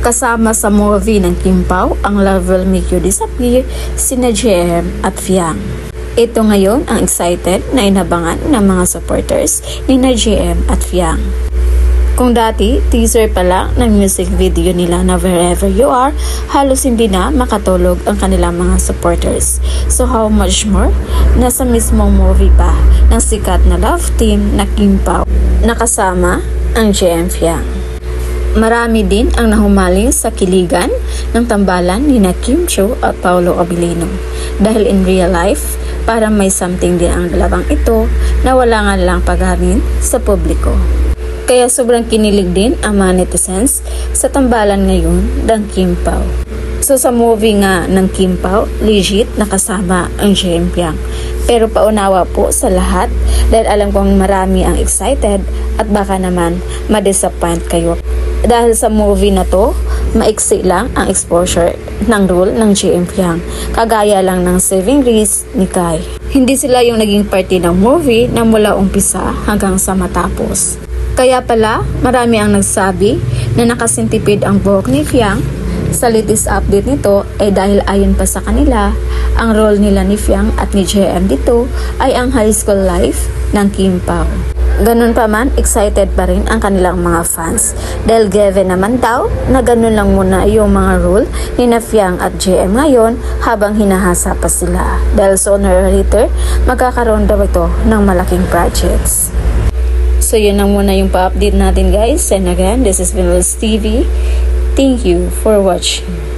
Kasama sa movie ng Kim Pao, ang Love Will Make You Disappear, sina JM at Fiang. Ito ngayon ang excited na inabangan ng mga supporters ni na JM at Fiang. Kung dati, teaser pa lang ng music video nila na Wherever You Are, halos hindi na makatulog ang kanilang mga supporters. So how much more? Nasa mismong movie pa ng sikat na love team na Kim Pao, nakasama ang JM Fiang. Marami din ang nahumaling sa kiligan ng tambalan ni na Kim Chiu at Paolo Abilino. Dahil in real life, parang may something din ang dalawang ito na wala nga lang paghamin sa publiko. Kaya sobrang kinilig din ang mga netizens sa tambalan ngayon ng Kim Pao. So sa movie nga ng Kim Pao, legit nakasama ang JM Fiang. Pero paunawa po sa lahat dahil alam kong marami ang excited at baka naman ma-disappoint kayo. Dahil sa movie na to, maiksi lang ang exposure ng role ng JM Fiang. Kagaya lang ng Saving Grace ni Kai. Hindi sila yung naging parte ng movie na mula umpisa hanggang sa matapos. Kaya pala, marami ang nagsabi na nakasintipid ang buhok ni Fiang. Sa latest update nito ay dahil ayon pa sa kanila, ang role nila ni Fiang at ni JM dito ay ang high school life ng Kim Pao. Ganun pa man, excited pa rin ang kanilang mga fans dahil given naman daw na ganun lang muna yung mga role ni na Fiang at JM ngayon habang hinahasa pa sila. Dahil sooner or later, magkakaroon daw ito ng malaking projects. So yun lang muna yung pa-update natin guys. And again, this is Vinyl's TV. Thank you for watching.